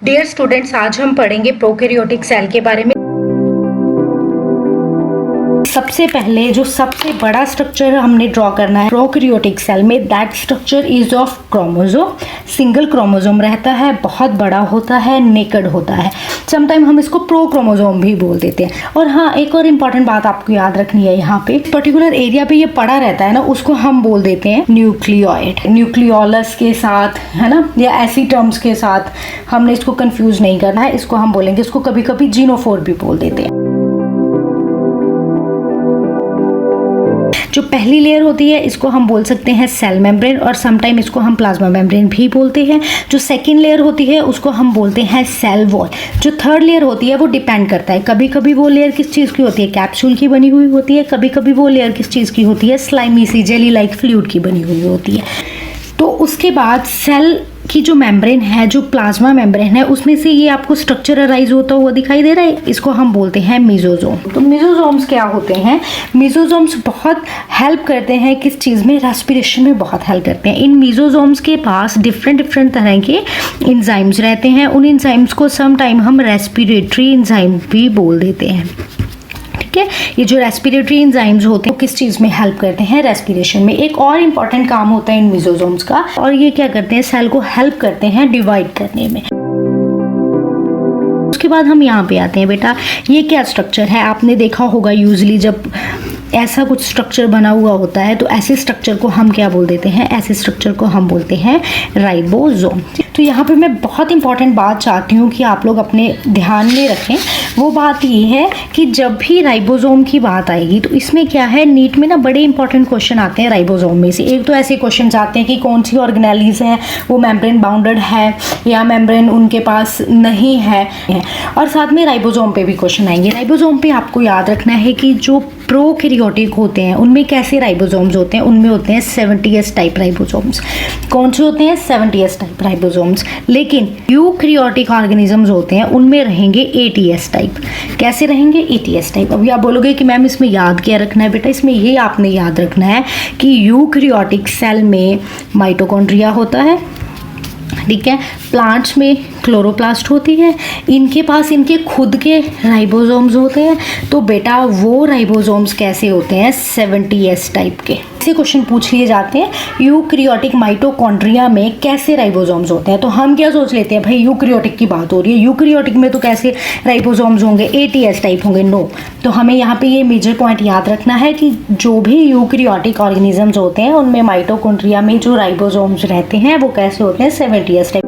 Dear students, आज हम पढ़ेंगे प्रोकैरियोटिक सेल के बारे में। सबसे पहले जो सबसे बड़ा स्ट्रक्चर हमने ड्रॉ करना है प्रोकैरियोटिक सेल में, that structure is of chromosome. Single chromosome रहता है, बहुत बड़ा होता है, नेकेड होता है। समटाइम हम इसको प्रोक्रोमोसोम भी बोल देते हैं। और हाँ, एक और इम्पॉर्टेंट बात आपको याद रखनी है, यहाँ पे पर्टिकुलर एरिया पे ये पड़ा रहता है ना, उसको हम बोल देते हैं न्यूक्लियोइड। न्यूक्लियोलस के साथ, है ना, या ऐसी टर्म्स के साथ हमने इसको कंफ्यूज नहीं करना है। इसको हम बोलेंगे, इसको कभी कभी जीनोफोर भी बोल देते हैं। जो पहली लेयर होती है इसको हम बोल सकते हैं सेल मेम्ब्रेन, और समटाइम इसको हम प्लाज्मा मेम्ब्रेन भी बोलते हैं। जो सेकेंड लेयर होती है उसको हम बोलते हैं सेल वॉल। जो थर्ड लेयर होती है वो डिपेंड करता है, कभी कभी वो लेयर किस चीज़ की होती है, कैप्सूल की बनी हुई होती है, कभी कभी वो लेयर किस चीज़ की होती है, स्लाइमी सी जेली लाइक फ्लूइड की बनी हुई होती है। तो उसके बाद सेल की जो मेम्ब्रेन है, जो प्लाज्मा मेम्ब्रेन है, उसमें से ये आपको स्ट्रक्चर अराइज होता हुआ दिखाई दे रहा है, इसको हम बोलते हैं मेसोसोम। तो मेसोसोम्स क्या होते हैं? मेसोसोम्स बहुत हेल्प करते हैं किस चीज़ में? रेस्पिरेशन में बहुत हेल्प करते हैं। इन मेसोसोम्स के पास डिफरेंट तरह के इंजाइम्स रहते हैं। उन इंजाइम्स को सम टाइम हम रेस्पिरेटरी इंजाइम भी बोल देते हैं। ये जो रेस्पिरेटरी एंजाइम्स होते हैं किस चीज़ में हेल्प करते हैं? रेस्पिरेशन में। एक और इम्पॉर्टेंट काम होता है इन मेसोसोम्स का, और ये क्या करते हैं? सेल को हेल्प करते हैं डिवाइड करने में। उसके बाद हम यहाँ पे आते हैं। बेटा, ये क्या स्ट्रक्चर है? आपने देखा होगा यूजली जब ऐसा कुछ स्ट्रक्चर बना हुआ होता है तो ऐसे स्ट्रक्चर को हम क्या बोल देते हैं? ऐसे स्ट्रक्चर को हम बोलते हैं राइबोसोम। तो यहाँ पे मैं बहुत इंपॉर्टेंट बात चाहती हूँ कि आप लोग अपने ध्यान में रखें। वो बात ये है कि जब भी राइबोसोम की बात आएगी तो इसमें क्या है, नीट में ना बड़े इंपॉर्टेंट क्वेश्चन आते हैं राइबोसोम में से। एक तो ऐसे क्वेश्चन आते हैं कि कौन सी ऑर्गेनेलिज है, वो मेम्ब्रेन बाउंडेड है या मेम्ब्रेन उनके पास नहीं है, और साथ में राइबोसोम पे भी क्वेश्चन आएंगे। राइबोसोम पे आपको याद रखना है कि जो प्रोकैरियोटिक होते हैं उनमें कैसे राइबोसोम्स होते हैं? उनमें होते हैं 70S टाइप राइबोसोम्स। कौन से होते हैं? 70S type ribosomes. लेकिन यूकैरियोटिक ऑर्गेनिजम्स होते हैं उनमें रहेंगे 80S टाइप। कैसे रहेंगे? 80S type. अभी आप बोलोगे कि मैम इसमें याद क्या रखना है? बेटा, इसमें ये आपने याद रखना है कि यूकैरियोटिक सेल में माइटोकॉन्ड्रिया होता है, ठीक है, प्लांट्स में क्लोरोप्लास्ट होती है, इनके पास इनके खुद के राइबोसोम्स होते हैं। तो बेटा वो राइबोसोम्स कैसे होते हैं? 70S टाइप के। ऐसे क्वेश्चन पूछ लिए जाते हैं, यूकैरियोटिक माइटोकॉन्ड्रिया में कैसे राइबोसोम्स होते हैं। तो हम क्या सोच लेते हैं, भाई यूकैरियोटिक की बात हो रही है, यूकैरियोटिक में तो कैसे राइबोसोम्स होंगे? 80S टाइप होंगे। नो। तो हमें यहाँ पे ये मेजर पॉइंट याद रखना है कि जो भी यूकैरियोटिक ऑर्गेनिजम्स होते हैं उनमें माइटोकॉन्ड्रिया में जो राइबोसोम्स रहते हैं वो कैसे होते हैं? 70S type.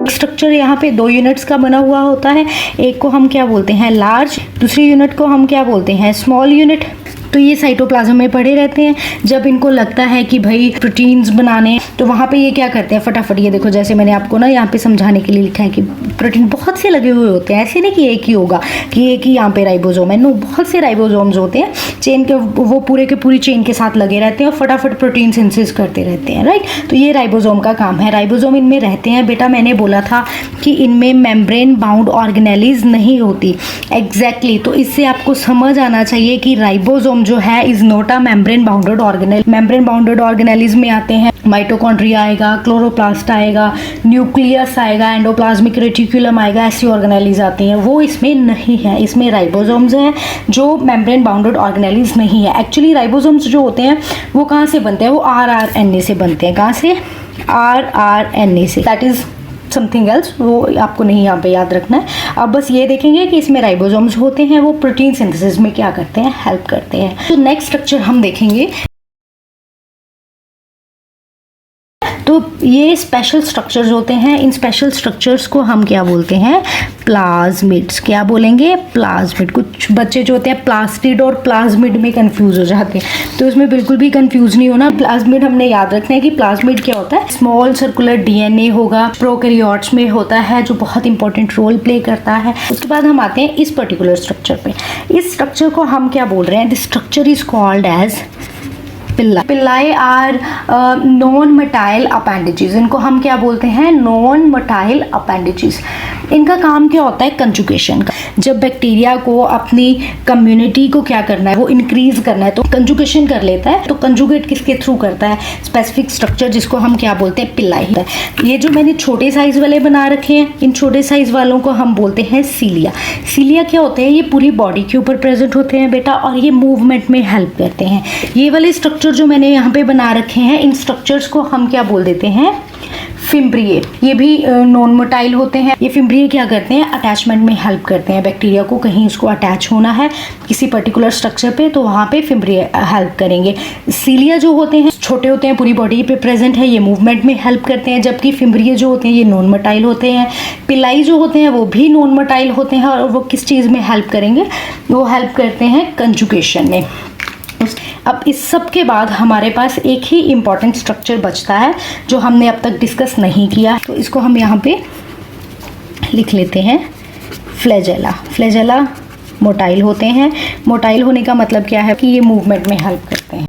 स्ट्रक्चर यहाँ पे 2 यूनिट्स का बना हुआ होता है। एक को हम क्या बोलते हैं? लार्ज। दूसरी यूनिट को हम क्या बोलते हैं? Small unit. तो ये साइटोप्लाज्म में पड़े रहते हैं। जब इनको लगता है कि भाई प्रोटीन्स बनाने, तो वहाँ पे ये क्या करते हैं? फटाफट, ये देखो, जैसे मैंने आपको ना यहाँ पे समझाने के लिए लिखा है कि प्रोटीन बहुत से लगे हुए होते हैं। ऐसे नहीं कि एक ही होगा कि एक ही यहाँ पे राइबोसोम है। नो, बहुत से राइबोसोम्स होते हैं चेन के, वो पूरे के पूरी चेन के साथ लगे रहते हैं और फटाफट प्रोटीन सिंथेसिस करते रहते हैं, राइट। तो ये राइबोसोम का काम है। राइबोसोम इनमें रहते हैं। बेटा, मैंने बोला था कि इनमें मेम्ब्रेन बाउंड ऑर्गेनेलिज नहीं होती। एग्जैक्टली। तो इससे आपको समझ आना चाहिए कि राइबोसोम जो है is not a membrane bounded organelle. Membrane bounded organelles में आते हैं माइटोकॉन्ड्रिया आएगा, क्लोरोप्लास्ट आएगा, न्यूक्लियस आएगा, एंडोप्लाज्मिक रेटिकुलम आएगा, ऐसी ऑर्गेनेलिज आती हैं। वो इसमें नहीं है। इसमें राइबोसोम्स हैं जो मेम्ब्रेन बाउंडेड ऑर्गेनेलिज नहीं है। एक्चुअली राइबोसोम्स जो होते हैं वो कहाँ से बनते हैं? वो RRNA से बनते हैं। कहाँ से? RRNA से। दैट इज समथिंग एल्स, वो आपको नहीं यहाँ पे याद रखना है। अब बस ये देखेंगे कि इसमें राइबोसोम्स होते हैं, वो प्रोटीन सिंथेसिस में क्या करते हैं? हेल्प करते हैं। तो नेक्स्ट स्ट्रक्चर हम देखेंगे। तो ये स्पेशल स्ट्रक्चर्स होते हैं। इन स्पेशल स्ट्रक्चर्स को हम क्या बोलते हैं? प्लाज्मिड्स। क्या बोलेंगे? प्लाज्मिड। कुछ बच्चे जो होते हैं प्लास्टिड और प्लाज्मिड में कंफ्यूज हो जाते हैं, तो इसमें बिल्कुल भी कंफ्यूज नहीं होना। प्लाज्मिड हमने याद रखना है कि प्लाज्मिड क्या होता है? स्मॉल सर्कुलर DNA होगा, प्रोकैरियोट्स में होता है, जो बहुत इंपॉर्टेंट रोल प्ले करता है। उसके बाद हम आते हैं इस पर्टिकुलर स्ट्रक्चर पे। इस स्ट्रक्चर को हम क्या बोल रहे हैं? This structure is called as pili. Pili are non motile appendages. इनको हम क्या बोलते हैं? Non motile appendages. इनका काम क्या होता है, कंजुगेशन का। जब बैक्टीरिया को अपनी कम्युनिटी को क्या करना है, वो इंक्रीज करना है, तो कंजुगेशन कर लेता है। तो कंजुगेट किसके थ्रू करता है, स्पेसिफिक स्ट्रक्चर जिसको हम क्या बोलते हैं, पिलाई। ये जो मैंने छोटे साइज वाले बना रखे हैं, इन छोटे साइज वालों को हम बोलते हैं सीलिया। सीलिया क्या होते हैं, ये पूरी बॉडी के ऊपर प्रेजेंट होते हैं बेटा, और ये मूवमेंट में हेल्प करते हैं। ये वाले स्ट्रक्चर जो मैंने यहाँ पे बना रखे हैं, इन स्ट्रक्चर्स को हम क्या बोल देते हैं, फिम्ब्रिए। ये भी नॉन मोटाइल होते हैं। ये फिम्ब्रिए क्या करते हैं, अटैचमेंट में हेल्प करते हैं। बैक्टीरिया को कहीं उसको अटैच होना है किसी पर्टिकुलर स्ट्रक्चर पे, तो वहाँ पे फिम्ब्रिए हेल्प करेंगे। सीलिया जो होते हैं छोटे होते हैं, पूरी बॉडी पे प्रेजेंट है, ये मूवमेंट में हेल्प करते हैं, जबकि फिम्ब्रिए जो होते हैं ये नॉन मोटाइल होते हैं। पिलाई जो होते हैं वो भी नॉन मोटाइल होते हैं, और वो किस चीज़ में हेल्प करेंगे, वो हेल्प करते हैं कंजुगेशन में। अब इस सब के बाद हमारे पास एक ही इम्पॉर्टेंट स्ट्रक्चर बचता है जो हमने अब तक डिस्कस नहीं किया, तो इसको हम यहाँ पे लिख लेते हैं, फ्लैजेला। फ्लैजेला मोटाइल होते हैं। मोटाइल होने का मतलब क्या है कि ये मूवमेंट में हेल्प करते हैं।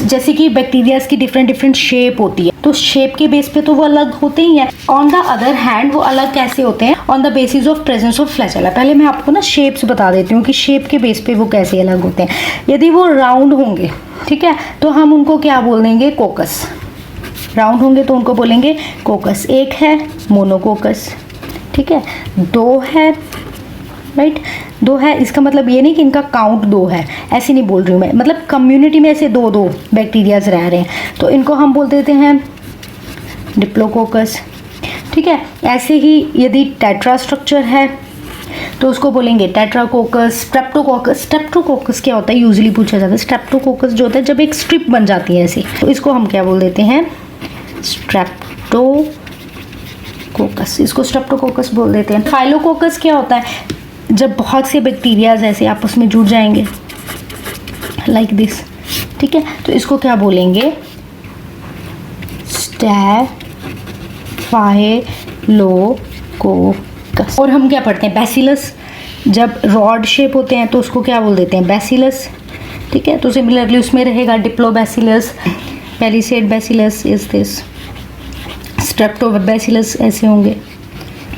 जैसे कि बैक्टीरिया की डिफरेंट शेप होती है, तो शेप के बेस पे तो वो अलग होते ही हैं। ऑन द अदर हैंड वो अलग कैसे होते हैं, on the basis of presence of flagella. पहले मैं आपको ना शेप्स बता देती हूँ कि शेप के बेस पे वो कैसे अलग होते हैं। यदि वो राउंड होंगे, ठीक है, तो हम उनको क्या बोल देंगे, कोकस। राउंड होंगे तो उनको बोलेंगे कोकस। एक है मोनोकोकस, ठीक है, दो है, राइट, दो है। इसका मतलब ये नहीं कि इनका काउंट दो है, ऐसे नहीं बोल रही हूँ मैं, मतलब कम्युनिटी में ऐसे दो दो बैक्टीरियाज रह रहे हैं, तो इनको हम बोल देते हैं डिप्लोकोकस, ठीक है। ऐसे ही यदि टेट्रा स्ट्रक्चर है तो उसको बोलेंगे टेट्राकोकस, स्ट्रेप्टोकोकस। स्ट्रेप्टोकोकस क्या होता है, यूजुअली पूछा जाता है। स्ट्रेप्टोकोकस जो होता है जब एक स्ट्रिप बन जाती है ऐसी, तो इसको हम क्या बोल देते हैं, स्ट्रेप्टोकोकस। इसको स्ट्रेप्टोकोकस बोल देते हैं। फाइलोकोकस क्या होता है, जब बहुत से बैक्टीरियाज ऐसे आपस में जुड़ जाएंगे लाइक दिस, ठीक है, तो इसको क्या बोलेंगे, स्टेफाइलोकोकस। और हम क्या पढ़ते हैं, बैसिलस। जब रॉड शेप होते हैं तो उसको क्या बोल देते हैं, बैसिलस, ठीक है। तो सिमिलरली उसमें रहेगा डिप्लोबैसिलस, पैलिसेड बैसिलस इज दिस, स्ट्रेप्टोबैसिलस ऐसे होंगे।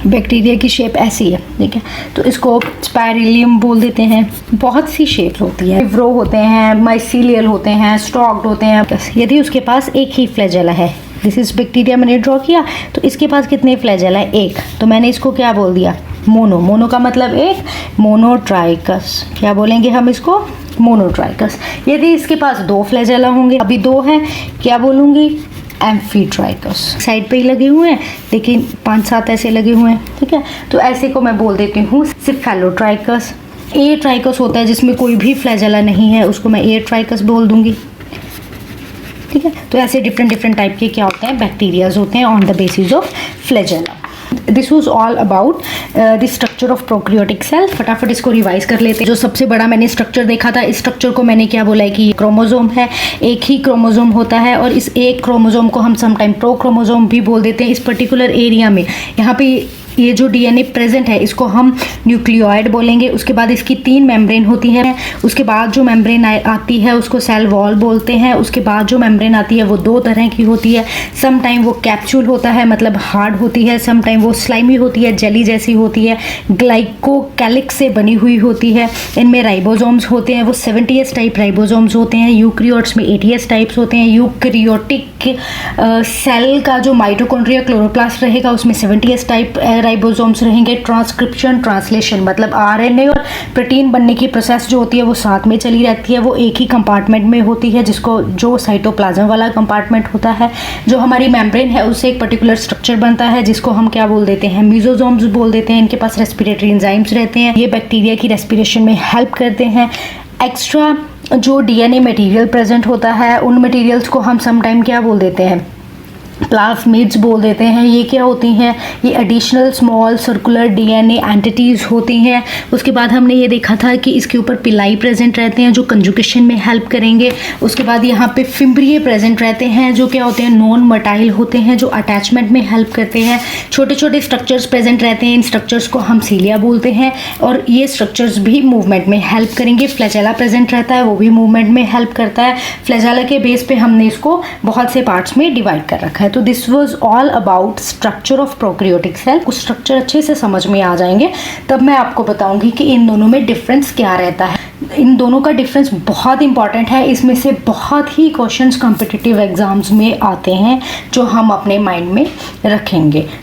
बैक्टीरिया की शेप ऐसी है, ठीक है, तो इसको स्पाइरिलियम बोल देते हैं। बहुत सी शेप्स होती है, विव्रो होते हैं, माइसीलियल होते हैं, स्टॉक्ड होते हैं। यदि उसके पास एक ही फ्लैजेला है, दिस इज बैक्टीरिया मैंने ड्रॉ किया, तो इसके पास कितने फ्लैजेला है, एक, तो मैंने इसको क्या बोल दिया, मोनो। मोनो का मतलब एक, मोनोट्राइकस। क्या बोलेंगे हम इसको, मोनोट्राइकस। यदि इसके पास दो फ्लैजेला होंगे, अभी दो है, क्या बोलूँगी, एम्फीट्राइकस। साइड पे ही लगे हुए हैं लेकिन 5-7 ऐसे लगे हुए हैं, ठीक है, तो ऐसे को मैं बोल देती हूँ सिफेलोट्राइकस। ए ट्राइकस होता है जिसमें कोई भी फ्लैजेला नहीं है, उसको मैं ए ट्राइकस बोल दूंगी, ठीक है। तो ऐसे डिफरेंट टाइप के क्या होते हैं, बैक्टीरियाज होते हैं on the basis of flagella. This was all about the structure of prokaryotic cell. फटाफट इसको रिवाइज कर लेते हैं। जो सबसे बड़ा मैंने स्ट्रक्चर देखा था, इस स्ट्रक्चर को मैंने क्या बोला है कि क्रोमोजोम है, एक ही क्रोमोजोम होता है, और इस एक क्रोमोजोम को हम समटाइम प्रोक्रोमोजोम भी बोल देते हैं। इस पर्टिकुलर एरिया में यहाँ पे ये जो डीएनए प्रेजेंट है इसको हम न्यूक्लियोइड बोलेंगे। उसके बाद इसकी 3 मेम्ब्रेन होती है, उसके बाद जो मेम्ब्रेन आती है उसको सेल वॉल बोलते हैं। उसके बाद जो मेम्ब्रेन आती है वो 2 तरह की होती है, सम टाइम वो कैप्सूल होता है मतलब हार्ड होती है, सम टाइम वो स्लाइमी होती है, जेली जैसी होती है, ग्लाइकोकैलिक्स से बनी हुई होती है। इनमें राइबोसोम्स होते हैं, वो 70S टाइप राइबोसोम्स होते हैं। यूकैरियोट्स में 80S टाइप्स होते हैं। यूकैरियोटिक सेल का जो माइटोकॉन्ड्रिया क्लोरोप्लास्ट रहेगा उसमें 70S टाइप राइबोसोम्स रहेंगे। ट्रांसक्रिप्शन ट्रांसलेशन मतलब आरएनए और प्रोटीन बनने की प्रोसेस जो होती है वो साथ में चली रहती है, वो एक ही कंपार्टमेंट में होती है, जिसको जो साइटोप्लाज्म वाला कंपार्टमेंट होता है। जो हमारी मेम्ब्रेन है उससे एक पर्टिकुलर स्ट्रक्चर बनता है जिसको हम क्या बोल देते हैं, मीजोसोम्स बोल देते हैं। इनके पास रेस्पिरेटरी एंजाइम्स रहते हैं, ये बैक्टीरिया की रेस्पिरेशन में हेल्प करते हैं। एक्स्ट्रा जो डीएनए मटेरियल प्रेजेंट होता है उन मटेरियल्स को हम समटाइम क्या बोल देते हैं, प्लाज्मिड्स बोल देते हैं। ये क्या होती हैं? ये additional small circular DNA entities होती हैं। उसके बाद हमने ये देखा था कि इसके ऊपर पिलाई प्रेजेंट रहते हैं जो कंजुगेशन में हेल्प करेंगे। उसके बाद यहाँ पे फिम्ब्रिए प्रेजेंट रहते हैं जो क्या होते हैं? नॉन मटाइल होते हैं जो अटैचमेंट में हेल्प करते हैं। छोटे छोटे स्ट्रक्चर्स प्रेजेंट रहते हैं, इन स्ट्रक्चर्स को हम सीलिया बोलते हैं और ये स्ट्रक्चर्स भी मूवमेंट में हेल्प करेंगे। फ्लैजेला प्रेजेंट रहता है, वो भी मूवमेंट में हेल्प करता है। फ्लैजेला के बेस पे हमने इसको बहुत से पार्ट्स में डिवाइड कर रखा है। तो this was all about structure of prokaryotic cell. कुछ स्ट्रक्चर अच्छे से समझ में आ जाएंगे तब मैं आपको बताऊंगी कि इन दोनों में डिफरेंस क्या रहता है। इन दोनों का डिफरेंस बहुत इंपॉर्टेंट है, इसमें से बहुत ही क्वेश्चंस कॉम्पिटिटिव एग्जाम्स में आते हैं जो हम अपने माइंड में रखेंगे। तो